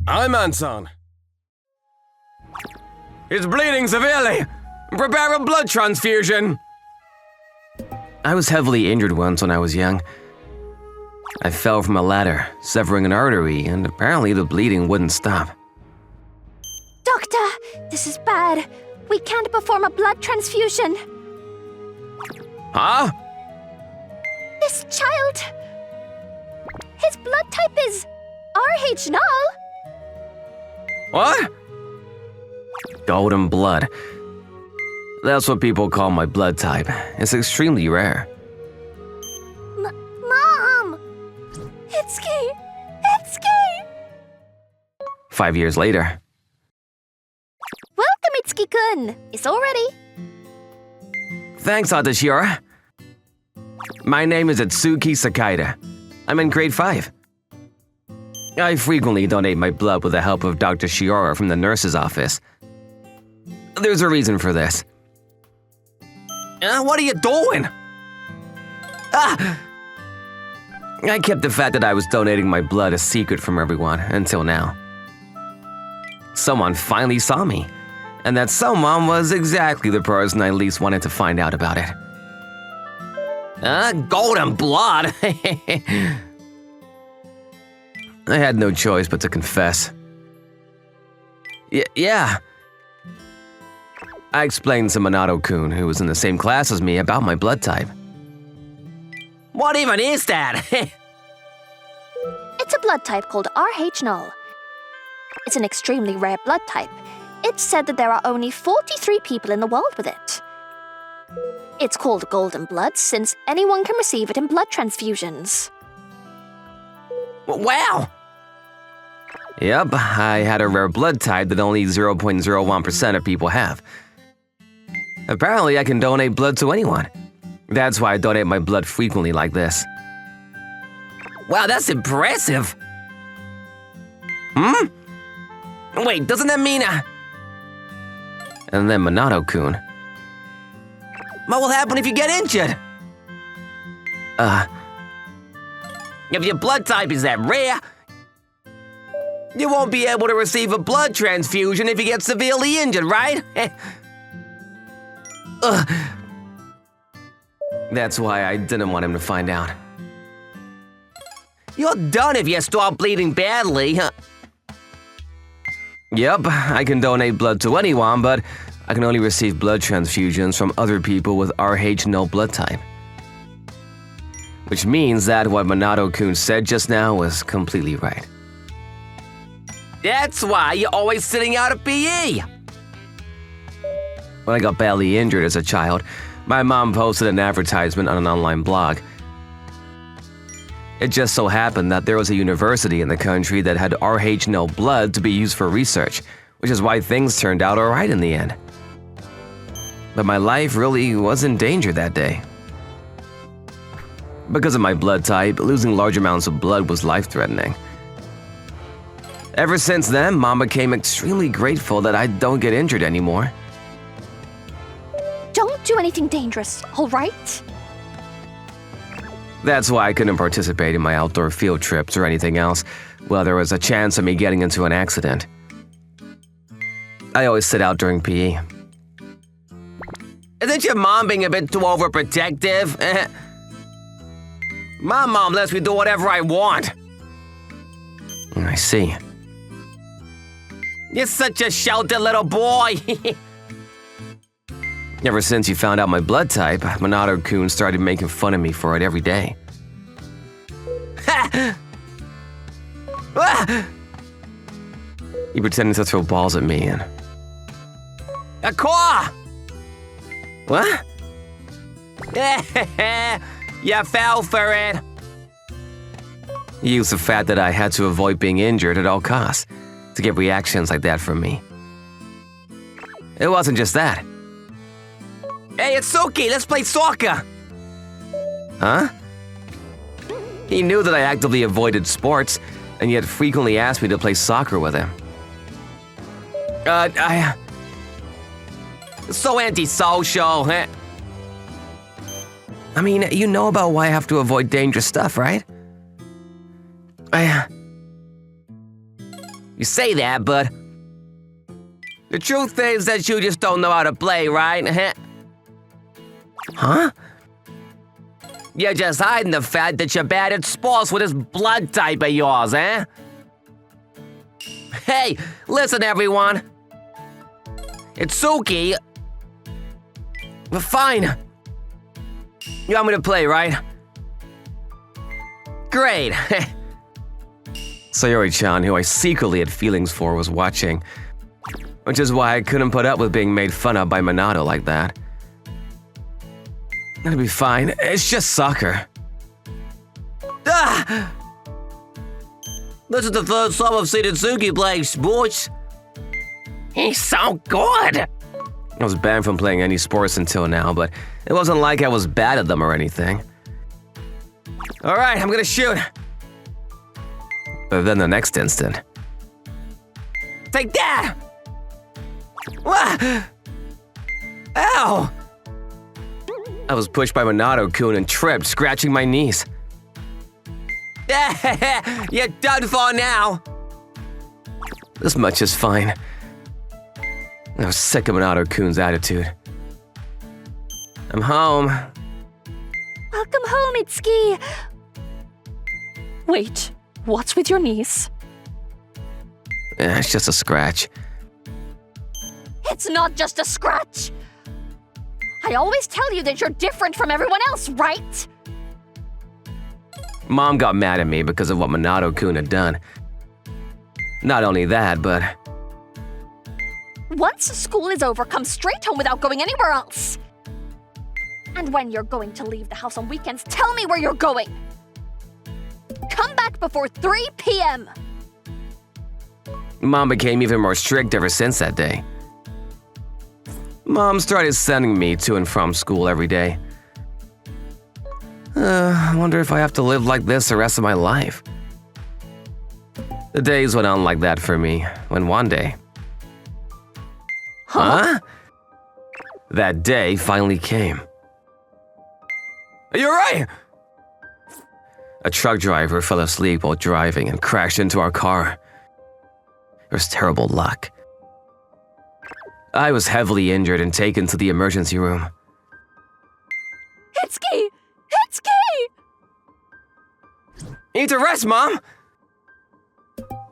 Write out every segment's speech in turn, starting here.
I'm Anton. He's bleeding severely. Prepare a blood transfusion. I was heavily injured once when I was young. I fell from a ladder, severing an artery, and apparently the bleeding wouldn't stop. Doctor, this is bad. We can't perform a blood transfusion. Huh? This child... his blood type is RH null. What? Golden blood. That's what people call my blood type. It's extremely rare. Mom! Itsuki! 5 years later. Welcome, Itsuki-kun. It's all ready. Thanks, Atashira. My name is Itsuki Sakaida. I'm in grade 5. I frequently donate my blood with the help of Dr. Shiora from the nurse's office. There's a reason for this. What are you doing? I kept the fact that I was donating my blood a secret from everyone until now. Someone finally saw me, and that someone was exactly the person I least wanted to find out about it. Golden blood? I had no choice but to confess. Yeah. I explained to Minato-kun, who was in the same class as me, about my blood type. What even is that? It's a blood type called RH null. It's an extremely rare blood type. It's said that there are only 43 people in the world with it. It's called golden blood since anyone can receive it in blood transfusions. Wow! Yep, I had a rare blood type that only 0.01% of people have. Apparently, I can donate blood to anyone. That's why I donate my blood frequently like this. Wow, that's impressive! Wait, doesn't that mean And then Minato-kun. What will happen if you get injured? If your blood type is that rare, you won't be able to receive a blood transfusion if you get severely injured, right? That's why I didn't want him to find out. You're done if you start bleeding badly. Yep, I can donate blood to anyone, but I can only receive blood transfusions from other people with RH null blood type. Which means that what Minato-kun said just now was completely right. That's why you're always sitting out of PE! When I got badly injured as a child, my mom posted an advertisement on an online blog. It just so happened that there was a university in the country that had RH null blood to be used for research, which is why things turned out alright in the end. But my life really was in danger that day. Because of my blood type, losing large amounts of blood was life-threatening. Ever since then, Mom became extremely grateful that I don't get injured anymore. Don't do anything dangerous, all right? That's why I couldn't participate in my outdoor field trips or anything else while there was a chance of me getting into an accident. I always sit out during PE. Isn't your mom being a bit too overprotective? My mom lets me do whatever I want. I see. You're such a sheltered little boy. Ever since you found out my blood type, Minato-kun started making fun of me for it every day. He pretended to throw balls at me and... A claw! What? You fell for it. He used the fact that I had to avoid being injured at all costs to get reactions like that from me. It wasn't just that. Hey, Itsuki, let's play soccer! Huh? He knew that I actively avoided sports, and yet frequently asked me to play soccer with him. So antisocial, huh? I mean, you know about why I have to avoid dangerous stuff, right? You say that, but the truth is that you just don't know how to play, right? Huh? You're just hiding the fact that you're bad at sports with this blood type of yours, eh? Hey, listen everyone. It's Suki. Fine. You want me to play, right? Great. Sayori-chan, who I secretly had feelings for, was watching, which is why I couldn't put up with being made fun of by Minato like that. It'll be fine. It's just soccer. Ah! This is the third time I've seen Itsuki playing sports. He's so good. I was banned from playing any sports until now, but it wasn't like I was bad at them or anything. All right, I'm gonna shoot. But then the next instant. Take that! What? Ow! I was pushed by Minato-kun and tripped, scratching my knees. You're done for now! This much is fine. I was sick of Minato-kun's attitude. I'm home. Welcome home, Itsuki. Wait, what's with your knees? It's just a scratch. It's not just a scratch. I always tell you that you're different from everyone else, right? Mom got mad at me because of what Minato-kun had done. Not only that, but once school is over, come straight home without going anywhere else. And when you're going to leave the house on weekends, tell me where you're going. Come back before 3 p.m. Mom became even more strict ever since that day. Mom started sending me to and from school every day. I wonder if I have to live like this the rest of my life. The days went on like that for me, when one day… Huh? That day finally came. Are you alright? A truck driver fell asleep while driving and crashed into our car. It was terrible luck. I was heavily injured and taken to the emergency room. Itsuki! Itsuki! You need to rest, Mom!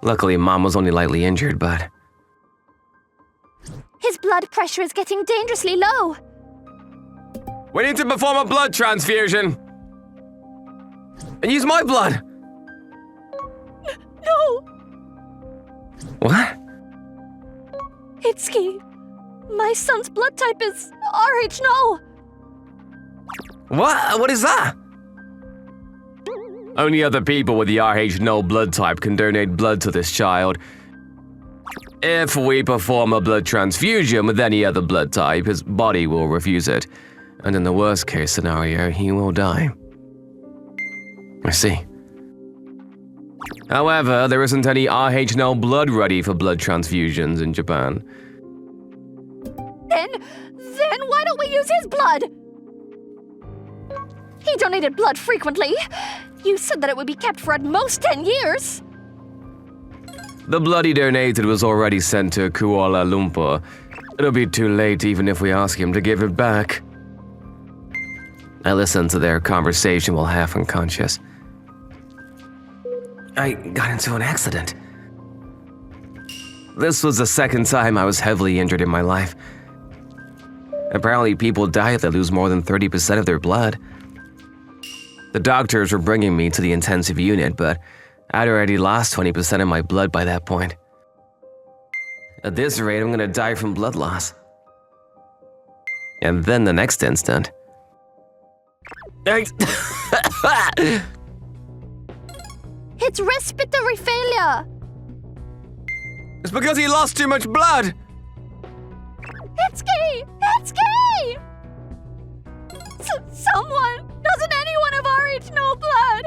Luckily, Mom was only lightly injured, but… His blood pressure is getting dangerously low. We need to perform a blood transfusion! And use my blood! No! What? Itsuki, my son's blood type is RH null. What? What is that? Only other people with the RH null blood type can donate blood to this child. If we perform a blood transfusion with any other blood type, his body will refuse it. And in the worst case scenario, he will die. I see. However, there isn't any RH null blood ready for blood transfusions in Japan. Then why don't we use his blood? He donated blood frequently. You said that it would be kept for at most 10 years. The blood he donated was already sent to Kuala Lumpur. It'll be too late even if we ask him to give it back. I listened to their conversation while half unconscious. I got into an accident. This was the second time I was heavily injured in my life. Apparently, people die if they lose more than 30% of their blood. The doctors were bringing me to the intensive unit, but I'd already lost 20% of my blood by that point. At this rate, I'm gonna die from blood loss. And then the next instant… It's respiratory failure. It's because he lost too much blood! Itsuki! Itsuki! Someone! Doesn't anyone have RH null blood?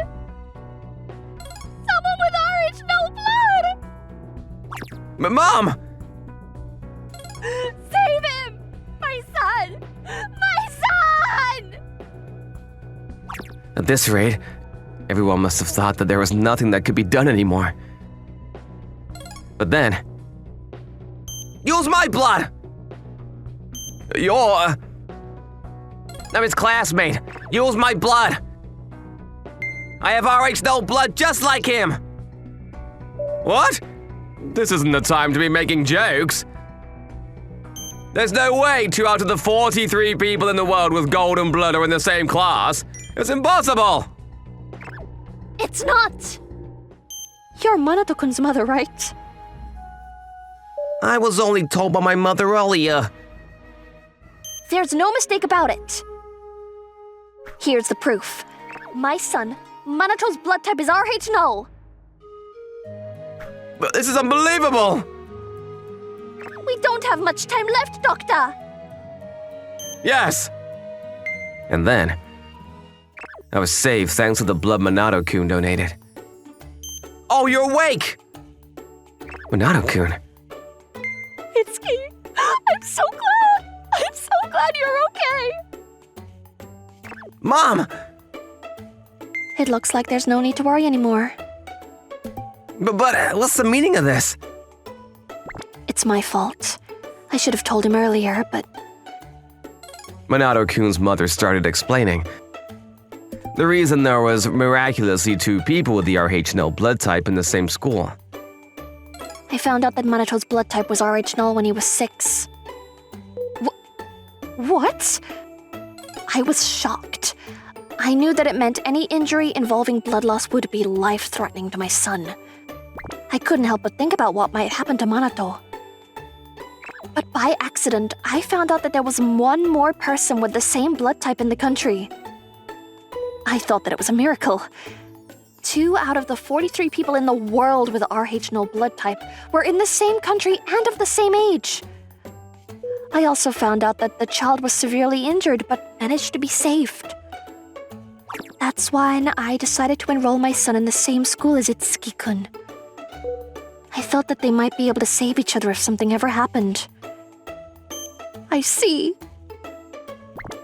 Someone with RH null blood! But Mom! Save him! My son! My son! At this rate, everyone must have thought that there was nothing that could be done anymore. But then... Use my blood! I'm his classmate. Use my blood! I have RH blood just like him! What? This isn't the time to be making jokes. There's no way 2 out of the 43 people in the world with golden blood are in the same class. It's impossible! It's not! You're Manato-kun's mother, right? I was only told by my mother earlier. There's no mistake about it. Here's the proof. My son, Manato's blood type is RH null. But this is unbelievable! We don't have much time left, Doctor! Yes! And then, I was saved thanks to the blood Minato-kun donated. Oh, you're awake! Minato-kun. Itsuki, I'm so glad! I'm so glad you're okay! Mom! It looks like there's no need to worry anymore. But what's the meaning of this? It's my fault. I should have told him earlier, but... Minato-kun's mother started explaining. The reason there was miraculously 2 people with the RH null blood type in the same school. I found out that Manato's blood type was RH null when he was 6. What? I was shocked. I knew that it meant any injury involving blood loss would be life-threatening to my son. I couldn't help but think about what might happen to Manato. But by accident, I found out that there was one more person with the same blood type in the country. I thought that it was a miracle. 2 out of the 43 people in the world with RH null blood type were in the same country and of the same age. I also found out that the child was severely injured but managed to be saved. That's why I decided to enroll my son in the same school as Itsuki-kun. I felt that they might be able to save each other if something ever happened. I see.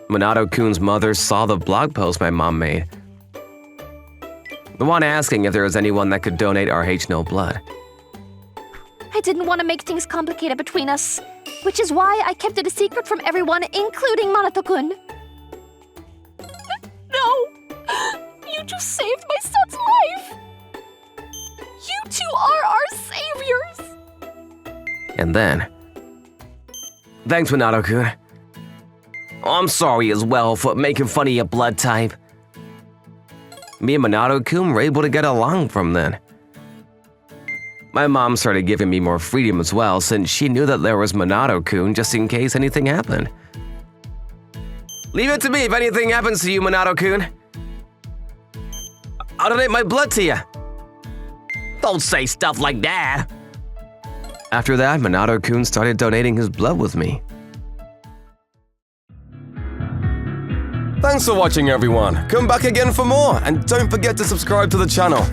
Minato-kun's mother saw the blog post my mom made. The one asking if there was anyone that could donate RH null blood. I didn't want to make things complicated between us, which is why I kept it a secret from everyone, including Manato-kun. No! You just saved my son's life! You two are our saviors! And then... Thanks, Minato-kun. I'm sorry as well for making fun of your blood type. Me and Minato-kun were able to get along from then. My mom started giving me more freedom as well since she knew that there was Minato-kun just in case anything happened. Leave it to me if anything happens to you, Minato-kun. I'll donate my blood to you. Don't say stuff like that. After that, Minato-kun started donating his blood with me. Thanks for watching, everyone. Come back again for more, and don't forget to subscribe to the channel.